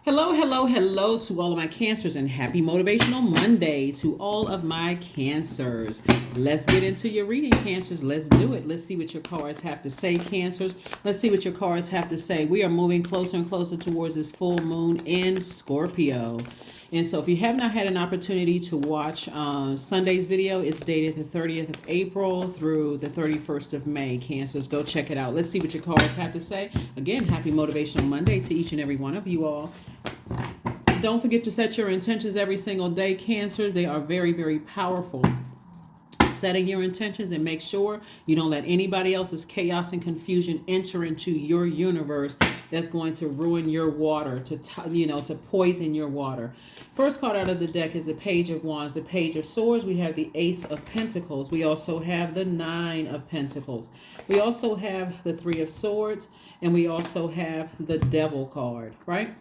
Hello, hello, hello to all of my Cancers and happy Motivational Monday to all of my Cancers. Let's get into your reading, Cancers. Let's do it. Let's see what your cards have to say, Cancers. Let's see what your cards have to say. We are moving closer and closer towards this full moon in Scorpio. And so if you have not had an opportunity to watch Sunday's video, it's dated the 30th of April through the 31st of May. Cancers, go check it out. Let's see what your cards have to say. Again, happy Motivational Monday to each and every one of you all. Don't forget to set your intentions every single day, Cancers. They are very, very powerful. Setting your intentions and make sure you don't let anybody else's chaos and confusion enter into your universe. That's going to ruin your water, to poison your water. First card out of the deck is the Page of Wands, the Page of Swords. We have the Ace of Pentacles. We also have the Nine of Pentacles. We also have the Three of Swords, and we also have the Devil card, right?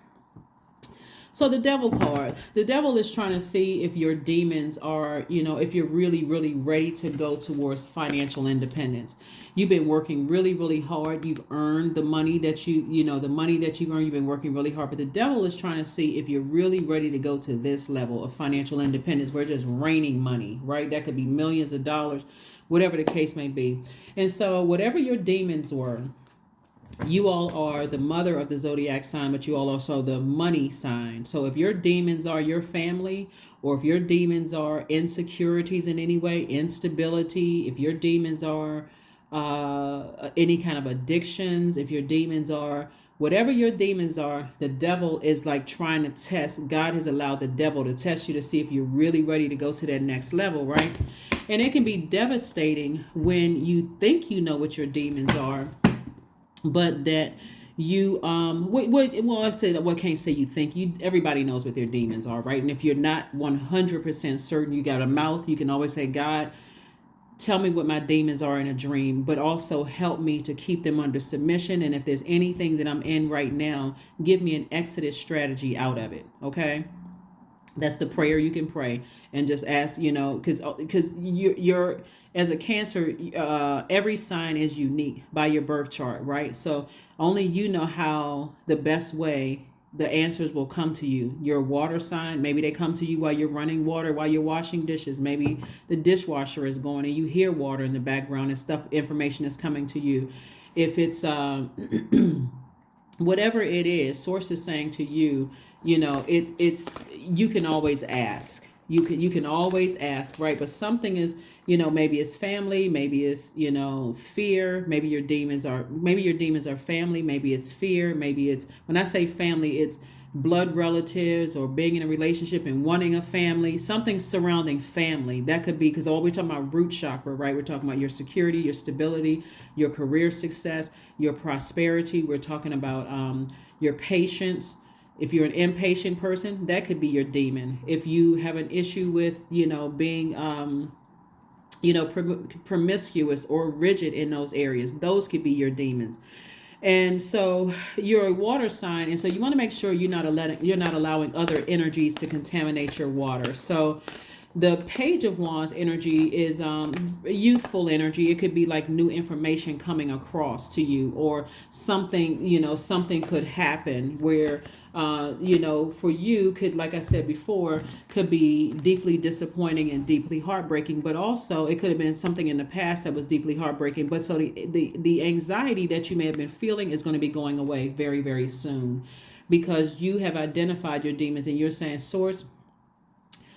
So the Devil card, the Devil is trying to see if your demons are, if you're really, really ready to go towards financial independence. You've been working really, really hard. You've earned the money that the money that you earn, you've been working really hard. But the Devil is trying to see if you're really ready to go to this level of financial independence. We're just raining money, right? That could be millions of dollars, whatever the case may be. And so whatever your demons were, you all are the mother of the Zodiac sign, but you all also the money sign. So if your demons are your family, or if your demons are insecurities in any way, instability, if your demons are any kind of addictions, if your demons are whatever your demons are, the devil is like trying to test. God has allowed the devil to test you to see if you're really ready to go to that next level, right? And it can be devastating when you think you know what your demons are, but that you what can't say you think you everybody knows what their demons are, right? And if you're not 100% certain, you got a mouth, you can always say, God, tell me what my demons are in a dream, but also help me to keep them under submission. And if there's anything that I'm in right now, give me an exodus strategy out of it. Okay, that's the prayer you can pray, and just ask, because you're as a Cancer, every sign is unique by your birth chart, right? So only you know how the best way the answers will come to you. Your water sign, maybe they come to you while you're running water, while you're washing dishes. Maybe the dishwasher is going and you hear water in the background and information is coming to you. If it's whatever it is, source is saying to you, it's you can always ask. You can always ask, right? But something is, maybe it's family, maybe it's, fear, maybe your demons are family, maybe it's fear, maybe it's, when I say family, it's blood relatives or being in a relationship and wanting a family, something surrounding family. That could be, because all we're talking about root chakra, right? We're talking about your security, your stability, your career success, your prosperity. We're talking about your patience. If you're an impatient person, that could be your demon. If you have an issue with, being, promiscuous or rigid in those areas, those could be your demons. And so you're a water sign, and so you want to make sure you're not allowing other energies to contaminate your water. So the Page of Wands energy is youthful energy. It could be like new information coming across to you, or something, something could happen where, for you could, like I said before, could be deeply disappointing and deeply heartbreaking, but also it could have been something in the past that was deeply heartbreaking. But so the anxiety that you may have been feeling is going to be going away very, very soon, because you have identified your demons and you're saying, Source,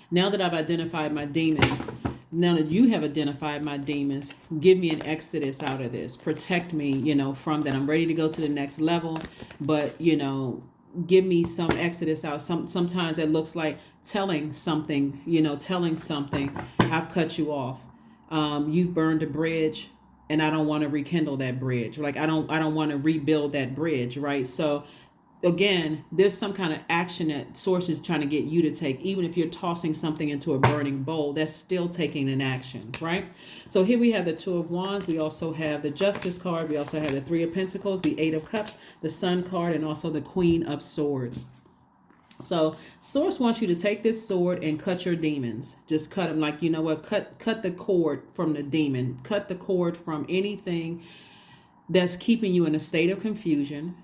now that I've identified my demons, now that you have identified my demons, give me an exodus out of this. Protect me, from that. I'm ready to go to the next level, but, give me some exodus out. Sometimes that looks like telling something, I've cut you off. You've burned a bridge and I don't want to rekindle that bridge. Like I don't want to rebuild that bridge, right? So again, there's some kind of action that Source is trying to get you to take. Even if you're tossing something into a burning bowl, that's still taking an action, right? So here we have the Two of Wands. We also have the Justice card. We also have the Three of Pentacles, the Eight of Cups, the Sun card, and also the Queen of Swords. So Source wants you to take this sword and cut your demons. Just cut them, like, cut the cord from the demon. Cut the cord from anything that's keeping you in a state of confusion.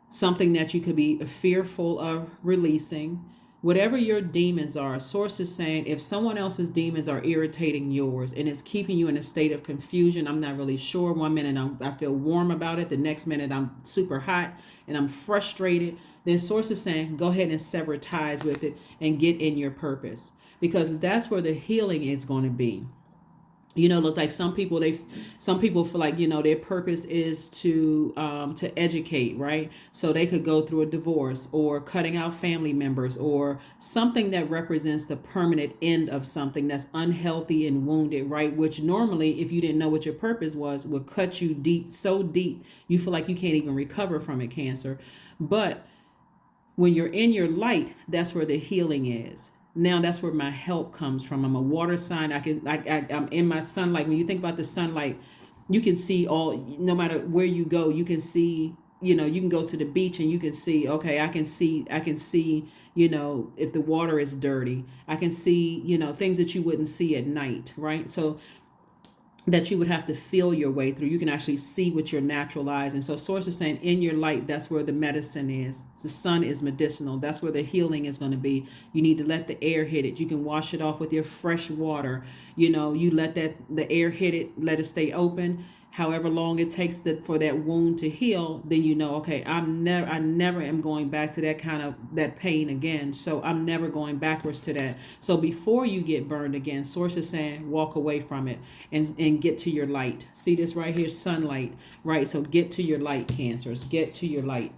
something that you could be fearful of releasing. Whatever your demons are, source is saying if someone else's demons are irritating yours and it's keeping you in a state of confusion, I'm not really sure. One minute I feel warm about it, the next minute I'm super hot and I'm frustrated. Then source is saying go ahead and sever ties with it and get in your purpose, because that's where the healing is going to be. You know, it's like some people feel like, you know, their purpose is to educate, right? So they could go through a divorce or cutting out family members or something that represents the permanent end of something that's unhealthy and wounded, right? Which normally, if you didn't know what your purpose was, would cut you deep, so deep you feel like you can't even recover from it, Cancer. But when you're in your light, that's where the healing is. Now that's where my help comes from. I'm a water sign. I'm in my sunlight. When you think about the sunlight, you can see all, no matter where you go, you can see, you know, you can go to the beach and you can see, okay, I can see, you know, if the water is dirty. I can see, you know, things that you wouldn't see at night, right? So that you would have to feel your way through. You can actually see with your natural eyes. And so source is saying in your light, that's where the medicine is. The sun is medicinal. That's where the healing is going to be. You need to let the air hit it. You can wash it off with your fresh water. You know, you let the air hit it, let it stay open. However long it takes for that wound to heal, then you know, okay, I never am going back to that pain again. So I'm never going backwards to that. So before you get burned again, source is saying walk away from it and get to your light. See this right here, sunlight, right? So get to your light, Cancers. Get to your light.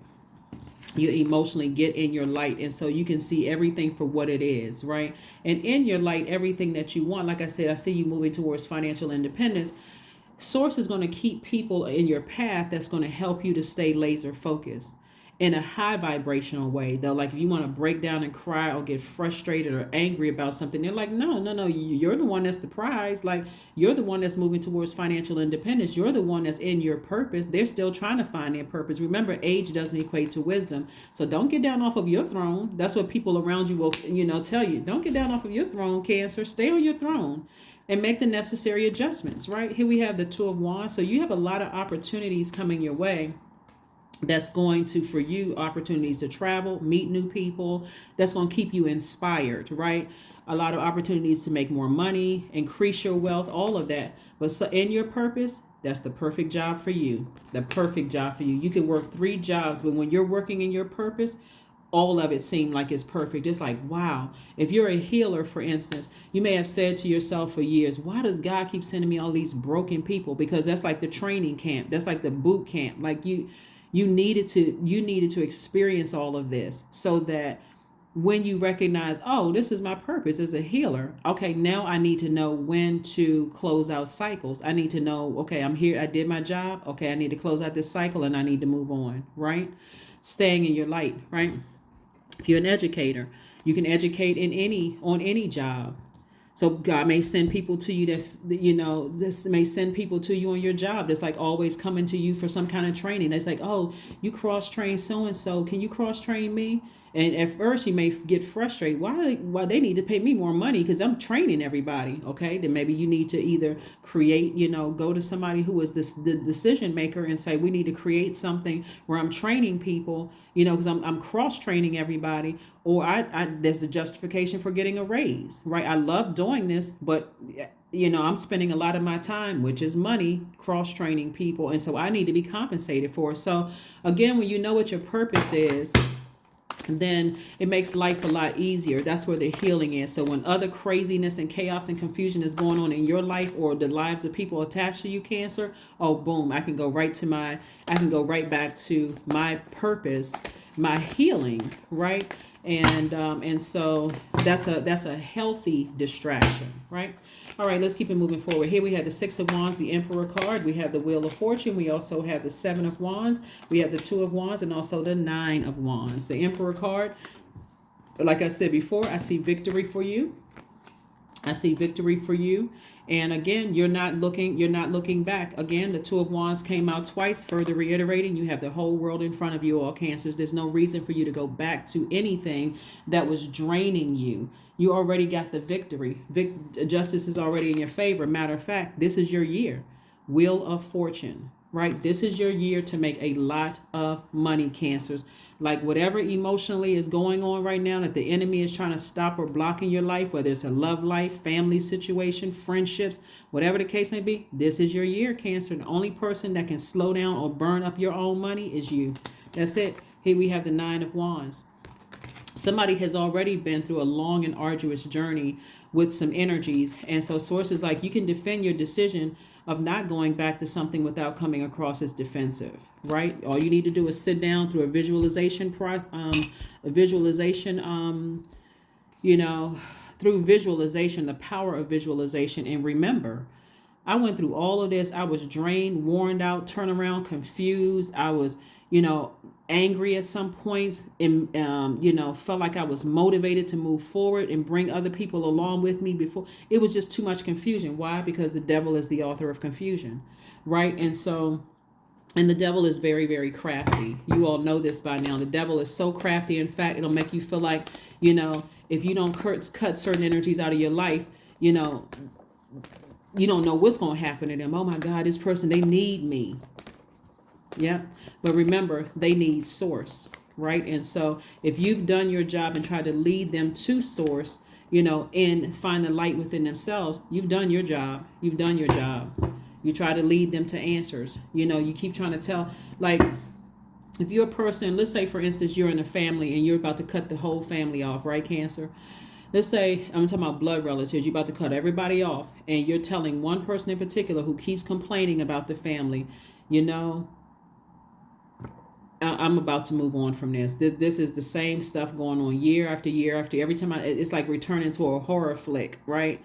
You emotionally get in your light, and so you can see everything for what it is, right? And in your light, everything that you want. Like I said, I see you moving towards financial independence. Source is going to keep people in your path that's going to help you to stay laser focused in a high vibrational way. Though, like if you want to break down and cry or get frustrated or angry about something, they're like, no, you're the one that's the prize. Like you're the one that's moving towards financial independence. You're the one that's in your purpose. They're still trying to find their purpose. Remember, age doesn't equate to wisdom. So don't get down off of your throne. That's what people around you will, you know, tell you. Don't get down off of your throne, Cancer. Stay on your throne and make the necessary adjustments, right? Here we have the Two of Wands. So you have a lot of opportunities coming your way. That's going to, for you, opportunities to travel, meet new people. That's going to keep you inspired, right? A lot of opportunities to make more money, increase your wealth, all of that. But so in your purpose, that's the perfect job for you. The perfect job for you. You can work 3 jobs, but when you're working in your purpose, all of it seemed like it's perfect. It's like, wow. If you're a healer, for instance, you may have said to yourself for years, why does God keep sending me all these broken people? Because that's like the training camp. That's like the boot camp. Like you needed to experience all of this so that when you recognize, oh, this is my purpose as a healer. Okay, now I need to know when to close out cycles. I need to know, okay, I'm here. I did my job. Okay, I need to close out this cycle and I need to move on, right? Staying in your light, right? If you're an educator, you can educate on any job. So God may send people to you that, you know, this may send people to you on your job that's like always coming to you for some kind of training. That's like, oh, you cross-train so-and-so. Can you cross-train me? And at first you may get frustrated. Why they need to pay me more money because I'm training everybody. Okay, then maybe you need to either create, you know, go to somebody who is the decision maker and say, we need to create something where I'm training people, you know, because I'm cross-training everybody. Or there's the justification for getting a raise, right? I love doing this, but you know, I'm spending a lot of my time, which is money, cross-training people. And so I need to be compensated for it. So again, when you know what your purpose is, then it makes life a lot easier. That's where the healing is. So when other craziness and chaos and confusion is going on in your life or the lives of people attached to you, Cancer, oh, boom, I can go right back to my purpose, my healing, right? And so that's a healthy distraction, right? All right, let's keep it moving forward. Here we have the 6 of Wands, the Emperor card. We have the Wheel of Fortune. We also have the 7 of Wands. We have the 2 of Wands and also the 9 of Wands. The Emperor card, like I said before, I see victory for you. I see victory for you. And again, you're not looking back. Again, the 2 of Wands came out twice, further reiterating you have the whole world in front of you, all Cancers. There's no reason for you to go back to anything that was draining you. You already got the victory. Justice is already in your favor. Matter of fact, this is your year. Wheel of Fortune. right? This is your year to make a lot of money, Cancers. Like whatever emotionally is going on right now that the enemy is trying to stop or block in your life, whether it's a love life, family situation, friendships, whatever the case may be, this is your year, Cancer. The only person that can slow down or burn up your own money is you. That's it. Here we have the Nine of Wands. Somebody has already been through a long and arduous journey with some energies. And so sources like you can defend your decision of not going back to something without coming across as defensive, right? All you need to do is sit down through a visualization process, you know, through visualization, the power of visualization. And remember, I went through all of this. I was drained, worn out, turned around, confused. I was, angry at some points and, felt like I was motivated to move forward and bring other people along with me before. It was just too much confusion. Why? Because the devil is the author of confusion, right? And the devil is very, very crafty. You all know this by now. The devil is so crafty. In fact, it'll make you feel like, if you don't cut certain energies out of your life, you don't know what's going to happen to them. Oh my God, this person, they need me. Yeah. But remember, they need source, right? And so if you've done your job and tried to lead them to source, and find the light within themselves, you've done your job. You've done your job. You try to lead them to answers. You keep trying to tell, like, if you're a person, let's say, for instance, you're in a family and you're about to cut the whole family off, right, Cancer? Let's say, I'm talking about blood relatives, you're about to cut everybody off, and you're telling one person in particular who keeps complaining about the family, I'm about to move on from this. This is the same stuff going on year after year after every time it's like returning to a horror flick, right?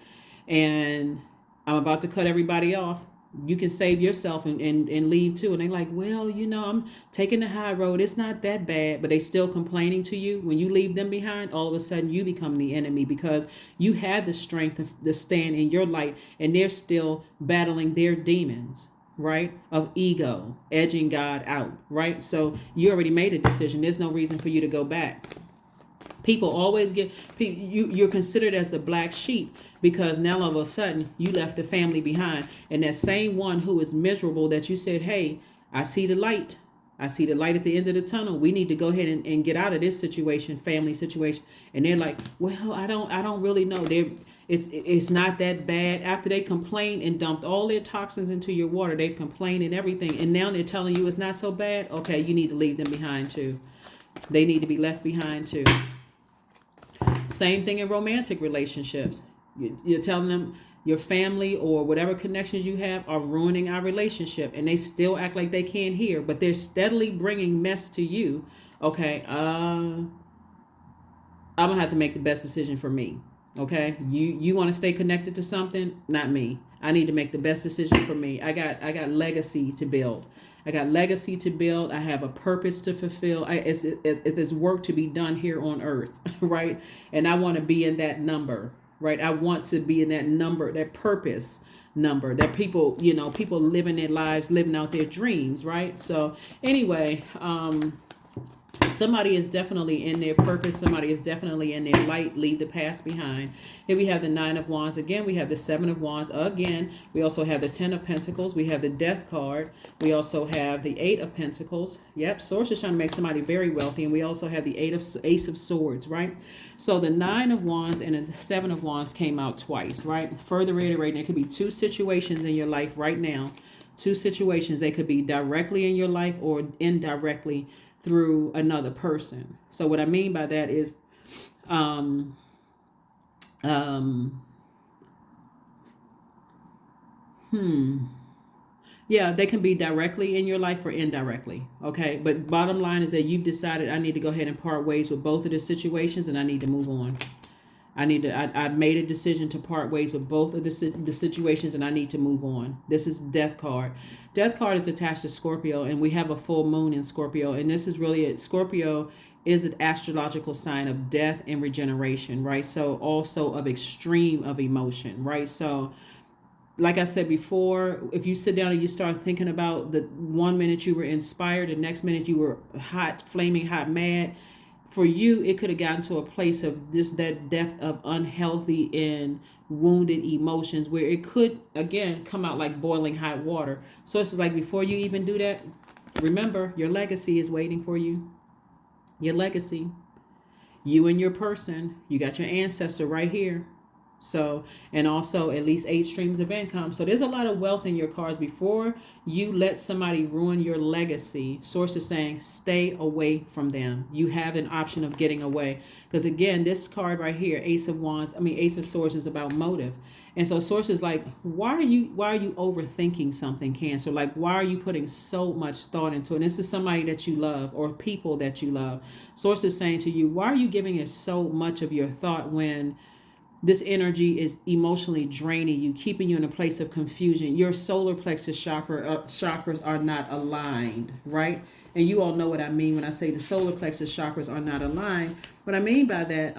And I'm about to cut everybody off. You can save yourself and leave too. And they're like, well, I'm taking the high road. It's not that bad, but they still complaining to you. When you leave them behind, all of a sudden you become the enemy because you had the strength to stand in your light and they're still battling their demons, right? Of ego, edging God out, right? So you already made a decision. There's no reason for you to go back. People always you're considered as the black sheep because now all of a sudden you left the family behind. And that same one who is miserable that you said, hey, I see the light. I see the light at the end of the tunnel. We need to go ahead and get out of this situation, family situation. And they're like, well, I don't really know. It's not that bad. After they complained and dumped all their toxins into your water, they've complained and everything. And now they're telling you it's not so bad. Okay, you need to leave them behind too. They need to be left behind too. Same thing in romantic relationships. You're telling them your family or whatever connections you have are ruining our relationship. And they still act like they can't hear, but they're steadily bringing mess to you. Okay, I'm going to have to make the best decision for me. Okay, you want to stay connected to something? Not me. I need to make the best decision for me. I got legacy to build. I have a purpose to fulfill. There's work to be done here on earth, right? And I want to be in that number, right? I want to be in that number, that purpose number, that people living their lives, living out their dreams, right? So anyway, somebody is definitely in their purpose. Somebody is definitely in their light. Leave the past behind. Here we have the Nine of Wands. Again, we have the Seven of Wands. Again, we also have the Ten of Pentacles. We have the Death card. We also have the Eight of Pentacles. Yep, Source is trying to make somebody very wealthy. And we also have the Ace of Swords, right? So the Nine of Wands and the Seven of Wands came out twice, right? Further reiterating, there could be two situations in your life right now. Two situations. They could be directly in your life or indirectly through another person. So what I mean by that is, yeah, they can be directly in your life or indirectly. Okay. But bottom line is that you've decided I need to go ahead and part ways with both of the situations and I need to move on. I've made a decision to part ways with both of the situations and I need to move on. This is Death card. Death card is attached to Scorpio and we have a full moon in Scorpio. And this is really it. Scorpio is an astrological sign of death and regeneration, right? So also of extreme of emotion, right? So like I said before, if you sit down and you start thinking about the 1 minute you were inspired, the next minute you were hot, flaming hot, mad, For you, it could have gotten to a place of that depth of unhealthy and wounded emotions where it could, again, come out like boiling hot water. So it's like, before you even do that, remember, your legacy is waiting for you. Your legacy. You and your person. You got your ancestor right here. So, and also at least 8 streams of income. So there's a lot of wealth in your cards. Before you let somebody ruin your legacy, Source is saying stay away from them. You have an option of getting away. Because again, this card right here, Ace of Swords, is about motive. And so Source is like, why are you overthinking something, Cancer? Like, why are you putting so much thought into it? And this is somebody that you love or people that you love. Source is saying to you, why are you giving it so much of your thought when this energy is emotionally draining you, keeping you in a place of confusion? Your solar plexus chakras are not aligned, right? And you all know what I mean when I say the solar plexus chakras are not aligned. What I mean by that,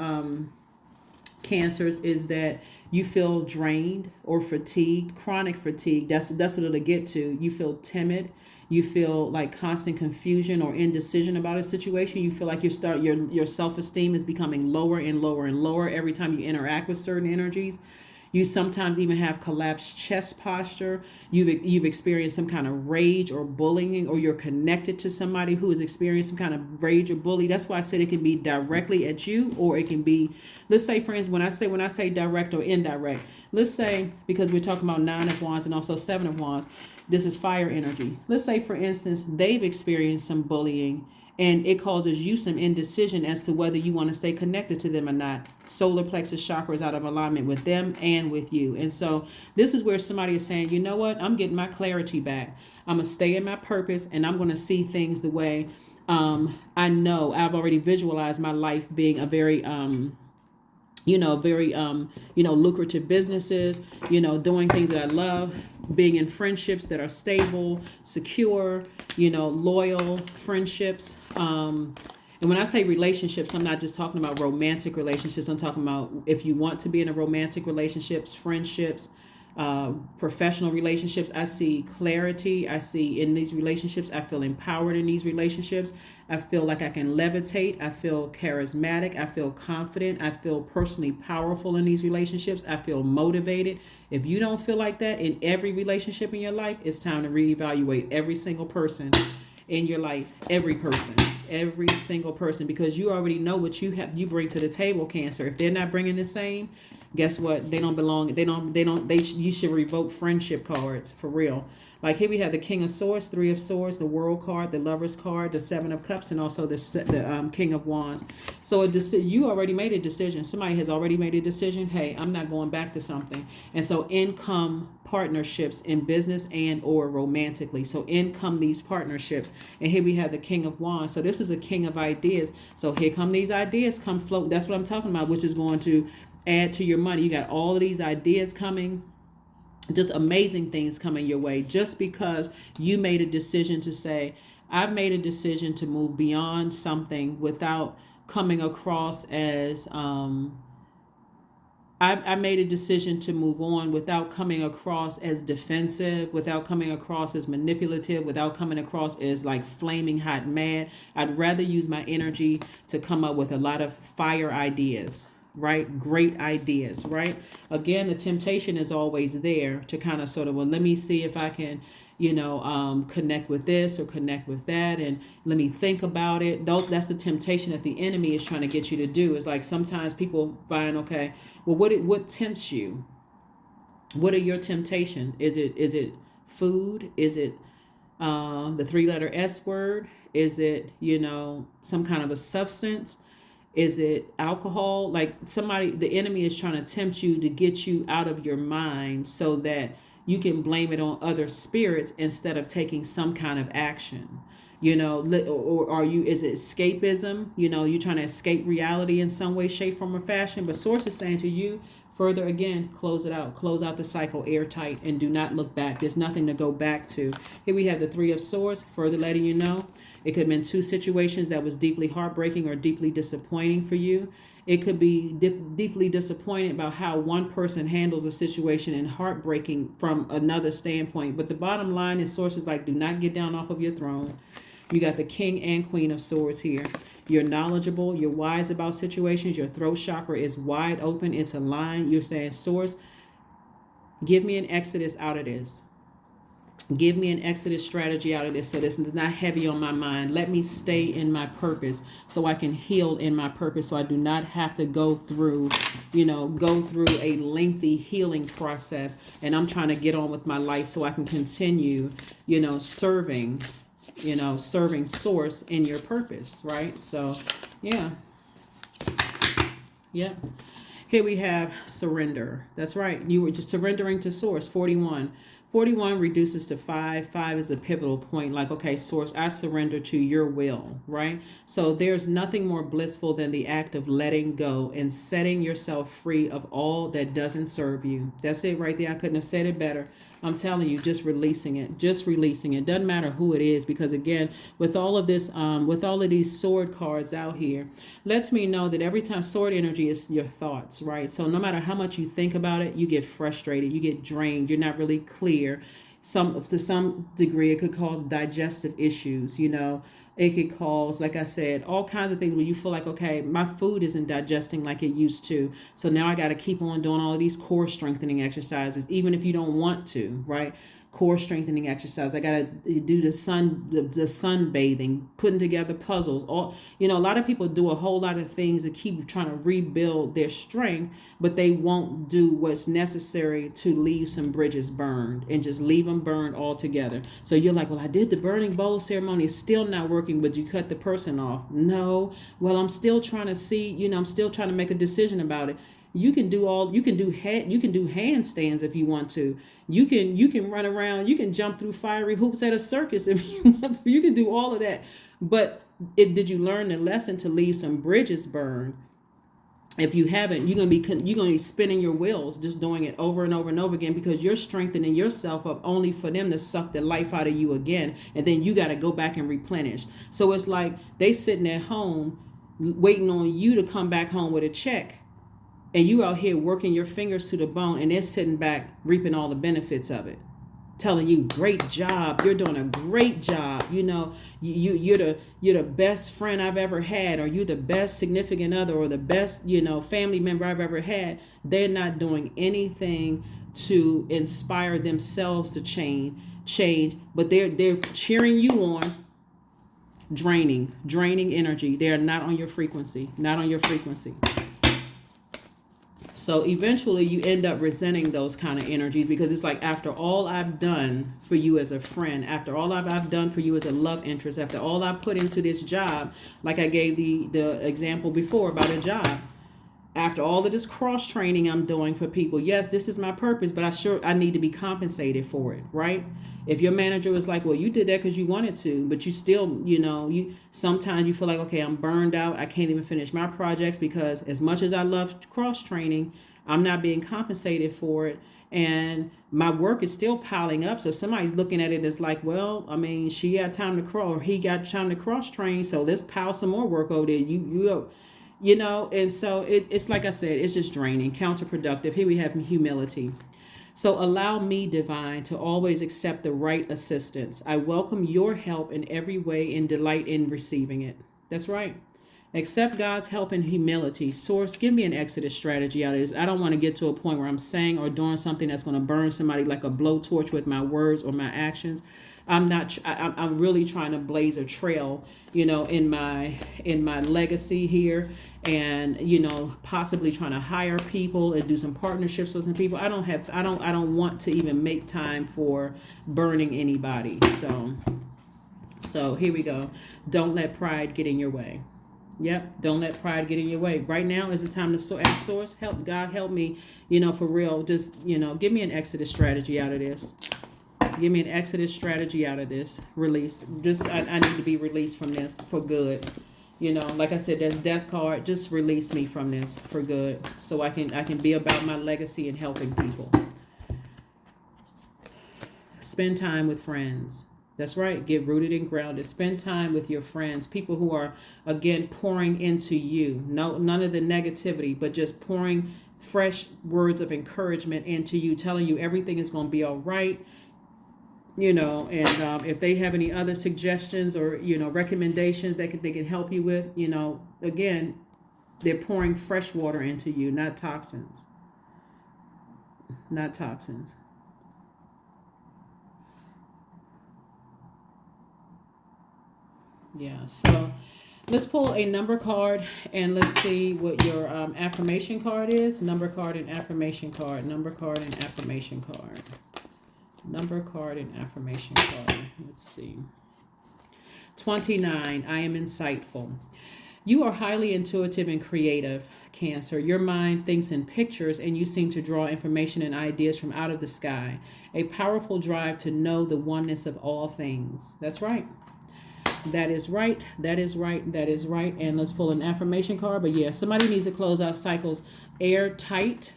Cancers, is that you feel drained or fatigued, chronic fatigue. That's what it'll get to. You feel timid. You feel like constant confusion or indecision about a situation. You feel like your self-esteem is becoming lower and lower and lower every time you interact with certain energies. You sometimes even have collapsed chest posture. You've experienced some kind of rage or bullying, or you're connected to somebody who has experienced some kind of rage or bully. That's why I said it can be directly at you, or it can be, let's say, friends, when I say direct or indirect, let's say, because we're talking about 9 of Wands and also 7 of Wands, this is fire energy. Let's say, for instance, they've experienced some bullying and it causes you some indecision as to whether you want to stay connected to them or not. Solar plexus chakra is out of alignment with them and with you. And so this is where somebody is saying, you know what, I'm getting my clarity back. I'm going to stay in my purpose, and I'm going to see things the way I know. I've already visualized my life being a very lucrative businesses, doing things that I love, being in friendships that are stable, secure, loyal friendships. And when I say relationships, I'm not just talking about romantic relationships. I'm talking about if you want to be in a romantic relationships, friendships, professional relationships. I see clarity. I see in these relationships, I feel empowered in these relationships. I feel like I can levitate. I feel charismatic. I feel confident. I feel personally powerful in these relationships. I feel motivated. If you don't feel like that in every relationship in your life, it's time to reevaluate every single person in your life. Every single person, because you already know what you bring to the table, Cancer. If they're not bringing the same, guess what? They don't belong. You should revoke friendship cards for real. Like here we have the King of Swords, 3 of Swords, the World card, the Lover's card, the 7 of Cups, and also the King of Wands. So you already made a decision. Somebody has already made a decision. Hey, I'm not going back to something. And so in come partnerships in business and or romantically. So in come these partnerships. And here we have the King of Wands. So this is a king of ideas. So here come these ideas come float. That's what I'm talking about, which is going to add to your money. You got all of these ideas coming. Just amazing things coming your way, just because you made a decision to say, I've made a decision to move beyond something without coming across as I made a decision to move on without coming across as defensive, without coming across as manipulative, without coming across as like flaming hot mad. I'd rather use my energy to come up with a lot of fire ideas. Right? Great ideas, right? Again, the temptation is always there to kind of sort of, well, let me see if I can, connect with this or connect with that. And let me think about it. That's the temptation that the enemy is trying to get you to do. Is like sometimes people find, okay, well, what tempts you? What are your temptations? Is it food? Is it the 3-letter S word? Is it, some kind of a substance? Is it alcohol? Like the enemy is trying to tempt you to get you out of your mind so that you can blame it on other spirits instead of taking some kind of action. Or is it escapism? You're trying to escape reality in some way, shape, form, or fashion. But Source is saying to you, further again, close it out. Close out the cycle airtight and do not look back. There's nothing to go back to. Here we have the 3 of Swords, further letting you know. It could have been 2 situations that was deeply heartbreaking or deeply disappointing for you. It could be deeply disappointed about how one person handles a situation and heartbreaking from another standpoint. But the bottom line is Source is like, do not get down off of your throne. You got the King and Queen of Swords here. You're knowledgeable. You're wise about situations. Your throat chakra is wide open. It's aligned. You're saying, Source, give me an exodus out of this. Give me an exodus strategy out of this so this is not heavy on my mind. Let me stay in my purpose so I can heal in my purpose, so I do not have to go through a lengthy healing process. And I'm trying to get on with my life so I can continue, serving Source in your purpose, right? So, yeah. Here we have surrender. That's right. You were just surrendering to Source. 41. 41 reduces to 5. 5 is a pivotal point. Like, okay, Source, I surrender to your will, right? So there's nothing more blissful than the act of letting go and setting yourself free of all that doesn't serve you. That's it right there. I couldn't have said it better. I'm telling you, just releasing it. Doesn't matter who it is, because again, with all of this, with all of these sword cards out here, lets me know that every time sword energy is your thoughts, right? So no matter how much you think about it, you get frustrated, you get drained, you're not really clear. To some degree, it could cause digestive issues, It could cause, like I said, all kinds of things where you feel like, okay, my food isn't digesting like it used to. So now I got to keep on doing all of these core strengthening exercises, even if you don't want to, right? Core strengthening exercise. I got to do the sunbathing, putting together puzzles. A lot of people do a whole lot of things to keep trying to rebuild their strength, but they won't do what's necessary to leave some bridges burned and just leave them burned altogether. So you're like, well, I did the burning bowl ceremony. It's still not working, but you cut the person off. No, well, I'm still trying to see, I'm still trying to make a decision about it. You can do handstands if you want to. You can run around, you can jump through fiery hoops at a circus if you want to. You can do all of that. But did you learn the lesson to leave some bridges burned? If you haven't, you're gonna be spinning your wheels, just doing it over and over and over again, because you're strengthening yourself up only for them to suck the life out of you again, and then you got to go back and replenish. So it's like they sitting at home waiting on you to come back home with a check. And you out here working your fingers to the bone, and they're sitting back reaping all the benefits of it, telling you, great job, you're doing a great job. You're the best friend I've ever had, or you're the best significant other, or the best, family member I've ever had. They're not doing anything to inspire themselves to change, but they're cheering you on, draining energy. They're not on your frequency. So eventually you end up resenting those kind of energies, because it's like, after all I've done for you as a friend, after all I've done for you as a love interest, after all I put into this job, like I gave the example before about a job, after all of this cross training I'm doing for people, yes, this is my purpose, but I need to be compensated for it, right? If your manager was like, well, you did that because you wanted to, but you still, sometimes you feel like, okay, I'm burned out. I can't even finish my projects because as much as I love cross training, I'm not being compensated for it. And my work is still piling up. So somebody's looking at it as like, well, I mean, she got time to cross, or he got time to cross train. So let's pile some more work over there. And so it's like I said, it's just draining, counterproductive. Here we have humility. So allow me, divine, to always accept the right assistance. I welcome your help in every way and delight in receiving it. That's right. Accept God's help in humility. Source, give me an exodus strategy out of this. I don't want to get to a point where I'm saying or doing something that's going to burn somebody like a blowtorch with my words or my actions. I'm really trying to blaze a trail, in my legacy here, and possibly trying to hire people and do some partnerships with some people. I don't want to even make time for burning anybody. So here we go. Don't let pride get in your way. Yep. Don't let pride get in your way. Right now is the time to ask Source, help me, for real. Just, give me an exodus strategy out of this. Give me an exodus strategy out of this. Release. I need to be released from this for good. Like I said, there's death card. Just release me from this for good, so I can be about my legacy and helping people. Spend time with friends. That's right. Get rooted and grounded. Spend time with your friends, people who are, again, pouring into you. No, none of the negativity, but just pouring fresh words of encouragement into you, telling you everything is going to be all right. And if they have any other suggestions or recommendations they can help you with, again, they're pouring fresh water into you, not toxins. Not toxins. Yeah. So let's pull a number card and let's see what your affirmation card is. Number card and affirmation card. Number card and affirmation card. Number card and affirmation card. Let's see. 29. I am insightful. You are highly intuitive and creative, Cancer. Your mind thinks in pictures and you seem to draw information and ideas from out of the sky. A powerful drive to know the oneness of all things. That's right. That is right. That is right. That is right. And let's pull an affirmation card. But yeah, somebody needs to close out cycles airtight.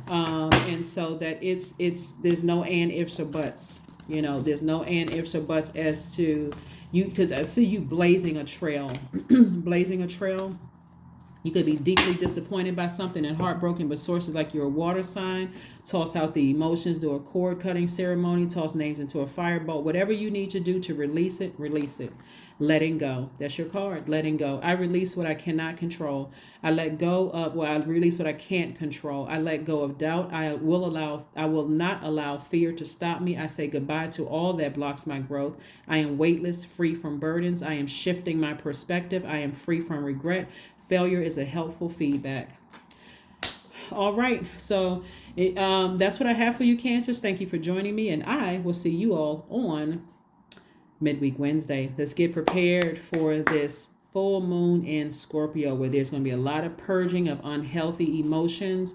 And so that there's no and ifs or buts. There's no and ifs or buts as to you, because I see you blazing a trail. Blazing a trail. You could be deeply disappointed by something and heartbroken, but sources like you're a water sign, toss out the emotions, do a cord cutting ceremony, toss names into a firebolt. Whatever you need to do to release it, release it. Letting go. That's your card. Letting go. I release what I cannot control. I let go of, I release what I can't control. I let go of doubt. I will not allow fear to stop me. I say goodbye to all that blocks my growth. I am weightless, free from burdens. I am shifting my perspective. I am free from regret. Failure is a helpful feedback. All right. So that's what I have for you, Cancers. Thank you for joining me, and I will see you all on Midweek Wednesday. Let's get prepared for this full moon in Scorpio, where there's going to be a lot of purging of unhealthy emotions,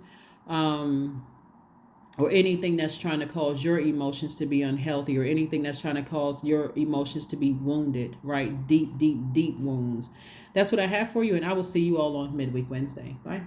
or anything that's trying to cause your emotions to be unhealthy, or anything that's trying to cause your emotions to be wounded, right? Deep, deep, deep wounds. That's what I have for you, and I will see you all on Midweek Wednesday. Bye.